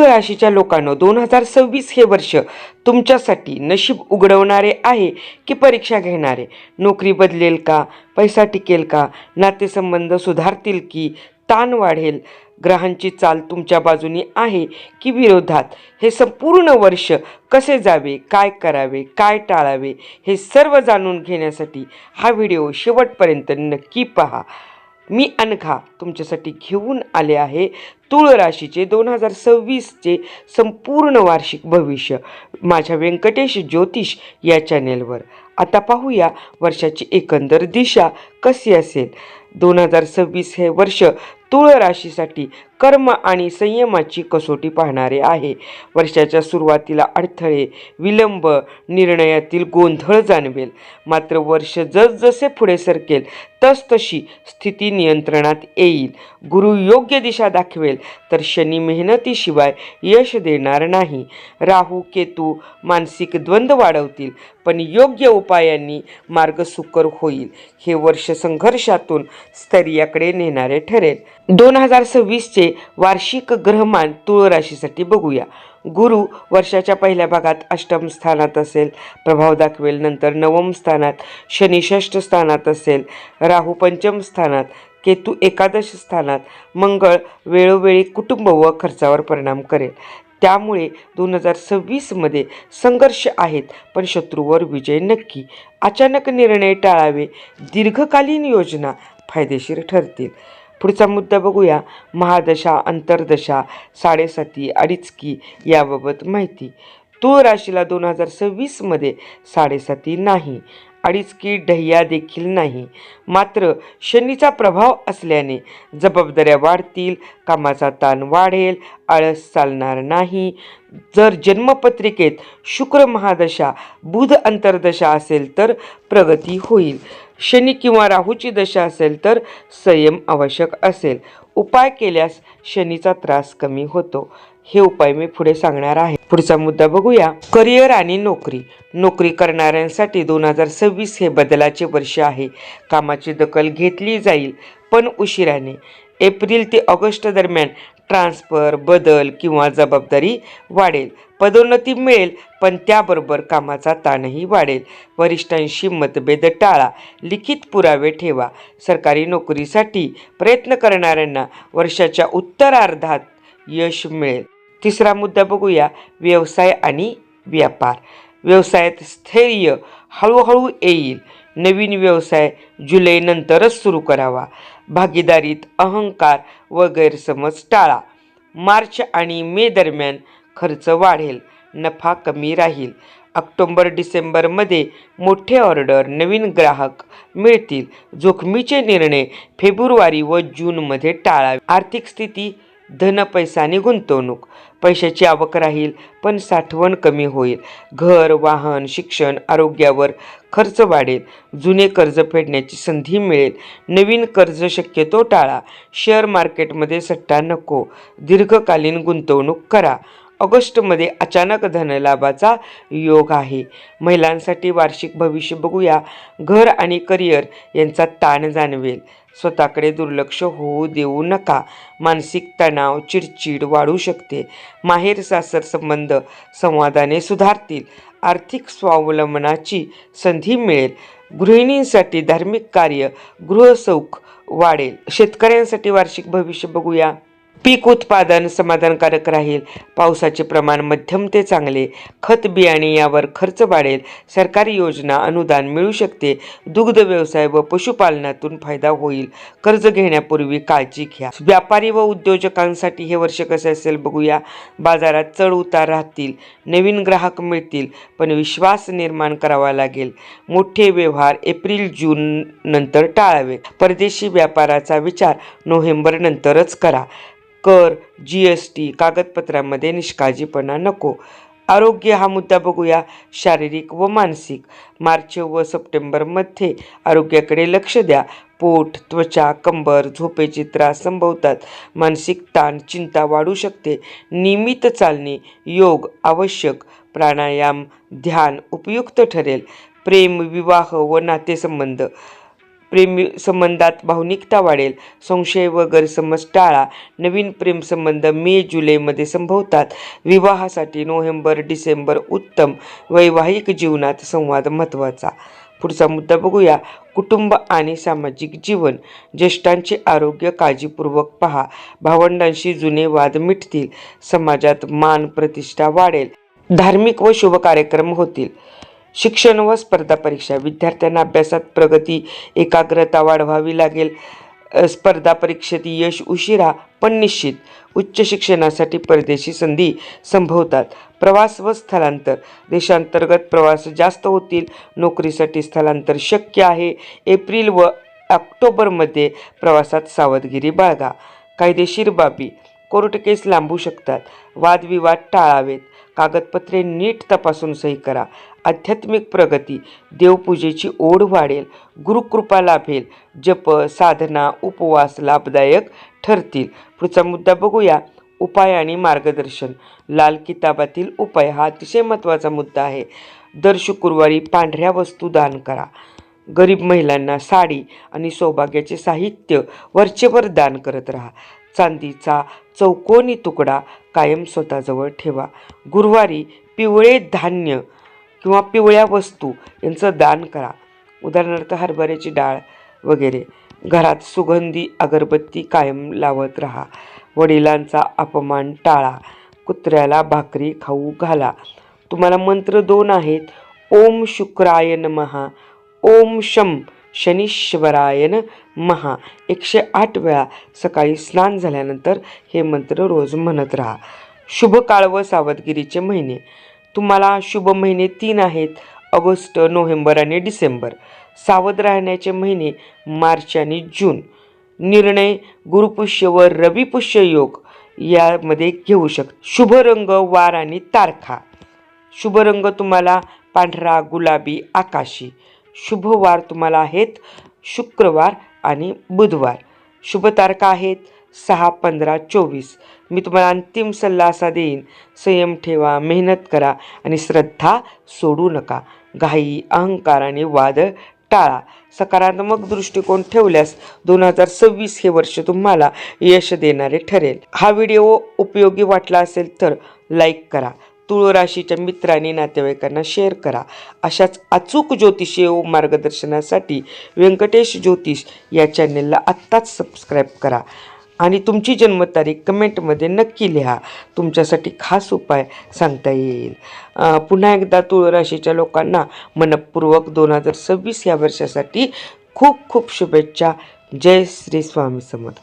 राशीच्या लोकांनो, 2026 हे वर्ष तुमच्यासाठी नशीब उघडवणारे आहे की परीक्षा घेणारे? नोकरी बदलेल का? पैसा टिकेल का? नातेसंबंध सुधारतील की ताण वाढेल? ग्रहांची चाल तुमच्या बाजूनी आहे की विरोधात? हे संपूर्ण वर्ष कसे जावे, काय करावे, काय टाळावे, हे सर्व जाणून घेण्यासाठी हा व्हिडिओ शेवटपर्यंत नक्की पहा. मी अनघा तुमच्यासाठी घेऊन आले आहे तुळ राशीचे 2026चे संपूर्ण वार्षिक भविष्य माझ्या व्यंकटेश ज्योतिष या चॅनेलवर. आता पाहूया वर्षाची एकंदर दिशा कशी असेल. 2026 हे वर्ष तुळ राशीसाठी कर्म आणि संयमाची कसोटी पाहणारे आहे. वर्षाच्या सुरुवातीला अडथळे, विलंब, निर्णयातील गोंधळ जाणवेल. मात्र वर्ष जसजसे पुढे सरकेल तसतशी स्थिती नियंत्रणात येईल. गुरु योग्य दिशा दाखवेल तर शनी मेहनतीशिवाय यश देणार नाही. राहू केतू मानसिक द्वंद्व वाढवतील, पण योग्य उपायांनी मार्ग सुकर होईल. हे वर्ष संघर्षातून स्थैर्याकडे नेणारे ठरेल. 2026चे वार्षिक ग्रहमान तुळ राशीसाठी बघूया. गुरु वर्षाच्या पहिल्या भागात अष्टम स्थानात असेल, प्रभाव दाखवेल. नंतर नवम स्थानात, शनी षष्ठ स्थानात असेल, राहू पंचम स्थानात, केतू एकादश स्थानात, मंगळ वेळोवेळी कुटुंब व खर्चावर परिणाम करेल. त्यामुळे 2026मध्ये संघर्ष आहेत, पण शत्रूवर विजय नक्की. अचानक निर्णय टाळावे, दीर्घकालीन योजना फायदेशीर ठरतील. पुढचा मुद्दा बघूया. महादशा, अंतर्दशा, 7.5 अडीचकी याबाबत माहिती. तुळ राशीला 2026मध्ये 7.5 नाही, अडीचकी ढह्या देखील नाही. मात्र शनीचा प्रभाव असल्याने जबाबदाऱ्या वाढतील, कामाचा ताण वाढेल, आळस चालणार नाही. जर जन्मपत्रिकेत शुक्र महादशा, बुध अंतर्दशा असेल तर प्रगती होईल. शनी किंवा राहूची दशा असेल तर संयम आवश्यक असेल. उपाय केल्यास शनीचा त्रास कमी होतो. हे उपाय मी पुढे सांगणार आहे. पुढचा मुद्दा बघूया. करिअर आणि नोकरी. नोकरी करणाऱ्यांसाठी 2026 हे बदलाचे वर्ष आहे. कामाची दखल घेतली जाईल, पण उशिराने. एप्रिल ते ऑगस्ट दरम्यान ट्रान्सफर, बदल किंवा जबाबदारी वाढेल. पदोन्नती मिळेल, पण त्याबरोबर कामाचा ताणही वाढेल. वरिष्ठांशी मतभेद टाळा, लिखित पुरावे ठेवा. सरकारी नोकरीसाठी प्रयत्न करणाऱ्यांना वर्षाच्या उत्तरार्धात यश मिळेल. तिसरा मुद्दा बघूया. व्यवसाय आणि व्यापार. व्यवसायात स्थैर्य हळूहळू येईल. नवीन व्यवसाय जुलै नंतरच सुरू करावा. भागीदारीत अहंकार व गैरसमज टाळा. मार्च आणि मे दरम्यान खर्च वाढेल, नफा कमी राहील. ऑक्टोबर-डिसेंबरमध्ये मोठे ऑर्डर, नवीन ग्राहक मिळतील. जोखमीचे निर्णय फेब्रुवारी व जूनमध्ये टाळावे. आर्थिक स्थिती, धन, पैसा आणि गुंतवणूक. पैशाची आवक राहील, पण साठवण कमी होईल. घर, वाहन, शिक्षण, आरोग्यावर खर्च वाढेल. जुने कर्ज फेडण्याची संधी मिळेल. नवीन कर्ज शक्यतो टाळा. शेअर मार्केटमध्ये सट्टा नको. दीर्घकालीन गुंतवणूक करा. ऑगस्टमध्ये अचानक धनलाभाचा योग आहे. महिलांसाठी वार्षिक भविष्य बघूया. घर आणि करिअर यांचा ताण जाणवेल. स्वतःकडे दुर्लक्ष होऊ देऊ नका. मानसिक तणाव, चिडचिड वाढू शकते. माहेर सासर संबंध संवादाने सुधारतील. आर्थिक स्वावलंबनाची संधी मिळेल. गृहिणींसाठी धार्मिक कार्य, गृहसौख वाढेल. शेतकऱ्यांसाठी वार्षिक भविष्य बघूया. पीक उत्पादन समाधानकारक राहील. पावसाचे प्रमाण मध्यम ते चांगले. खत बियाणे यावर खर्च वाढेल. सरकारी योजना अनुदान मिळू शकते. दुग्ध व्यवसाय व पशुपालनातून फायदा होईल. कर्ज घेण्यापूर्वी काळजी घ्या. व्यापारी व उद्योजकांसाठी हे वर्ष कसे असेल बघूया. बाजारात चढ उतार राहतील. नवीन ग्राहक मिळतील, पण विश्वास निर्माण करावा लागेल. मोठे व्यवहार एप्रिल-जून नंतर टाळावे. परदेशी व्यापाराचा विचार नोव्हेंबर नंतरच करा. कर, GST कागदपत्रांमध्ये निष्काळजीपणा नको. आरोग्य हा मुद्दा बघूया. शारीरिक व मानसिक. मार्च व सप्टेंबरमध्ये आरोग्याकडे लक्ष द्या. पोट, त्वचा, कंबर, झोपेचे त्रास संभवतात. मानसिक ताण, चिंता वाढू शकते. नियमित चालणे, योग आवश्यक. प्राणायाम, ध्यान उपयुक्त ठरेल. प्रेम, विवाह व नातेसंबंध प्रेमी संबंधात भावनिकता वाढेल. संशय व गैरसमज टाळा. नवीन प्रेमसंबंध मे जुलैमध्ये संभवतात. विवाहासाठी नोव्हेंबर डिसेंबर उत्तम. वैवाहिक जीवनात संवाद महत्त्वाचा. पुढचा मुद्दा बघूया. कुटुंब आणि सामाजिक जीवन. ज्येष्ठांचे आरोग्य काळजीपूर्वक पहा. भावंडांशी जुने वाद मिटतील. समाजात मान प्रतिष्ठा वाढेल. धार्मिक व शुभ कार्यक्रम होतील. शिक्षण व स्पर्धा परीक्षा. विद्यार्थ्यांना अभ्यासात प्रगती एकाग्रता वाढवावी लागेल. स्पर्धा परीक्षेत यश उशिरा पण निश्चित. उच्च शिक्षणासाठी परदेशी संधी संभवतात. प्रवास व स्थलांतर. देशांतर्गत प्रवास जास्त होतील. नोकरीसाठी स्थलांतर शक्य आहे. एप्रिल व ऑक्टोबरमध्ये प्रवासात सावधगिरी बाळगा. कायदेशीर बाबी. कोर्ट केस लांबू शकतात. वादविवाद टाळावेत. कागदपत्रे नीट तपासून सही करा. आध्यात्मिक प्रगती. देवपूजेची ओढ वाढेल. गुरुकृपा लाभेल. जप साधना उपवास लाभदायक ठरतील. पुढचा मुद्दा बघूया. उपाय आणि मार्गदर्शन. लाल किताबातील उपाय हा अतिशय महत्त्वाचा मुद्दा आहे. दर शुक्रवारी पांढऱ्या वस्तू दान करा. गरीब महिलांना साडी आणि सौभाग्याचे साहित्य वरचेवर दान करत राहा. चांदीचा चौकोनी तुकडा कायम स्वतःजवळ ठेवा. गुरुवारी पिवळे धान्य किंवा पिवळ्या वस्तू यांचं दान करा. उदाहरणार्थ हरभऱ्याची डाळ वगैरे. घरात सुगंधी अगरबत्ती कायम लावत राहा. वडिलांचा अपमान टाळा. कुत्र्याला भाकरी खाऊ घाला. तुम्हाला मंत्र 2 आहेत. ओम शुक्राय नमः. ओम शम शनीश्वराय नमः. 108 वेळा सकाळी स्नान झाल्यानंतर हे मंत्र रोज म्हणत राहा. शुभ काळ व सावधगिरीचे महिने. तुम्हाला शुभ महिने 3 आहेत. ऑगस्ट नोव्हेंबर आणि डिसेंबर. सावध राहण्याचे महिने मार्च आणि जून. निर्णय गुरुपुष्य व रविपुष्य योग यामध्ये घेऊ शकता. शुभ रंग वार आणि तारखा. शुभ रंग तुम्हाला पांढरा गुलाबी आकाशी. शुभ वार तुम्हाला आहेत शुक्रवार आणि बुधवार. शुभ तारखा आहेत 6, 15, 24. मी तुम्हाला अंतिम सल्ला असा देईन. संयम ठेवा. मेहनत करा आणि श्रद्धा सोडू नका. घाई अहंकार आणि वाद टाळा. सकारात्मक दृष्टिकोन ठेवल्यास 2026 हे वर्ष तुम्हाला यश देणारे ठरेल. हा व्हिडिओ उपयोगी वाटला असेल तर लाईक करा. तुळ राशीच्या मित्रांनी नातेवाईकांना शेअर करा. अशाच अचूक ज्योतिषीय मार्गदर्शनासाठी व्यंकटेश ज्योतिष या चॅनेलला आत्ताच सबस्क्राईब करा आणि तुमची जन्मतारीख कमेंटमध्ये नक्की लिहा. तुमच्यासाठी खास उपाय सांगता येईल. पुन्हा एकदा तुळ राशीच्या लोकांना मनपूर्वक 2026 या वर्षासाठी खूप खूप शुभेच्छा. जय श्री स्वामी समर्थ.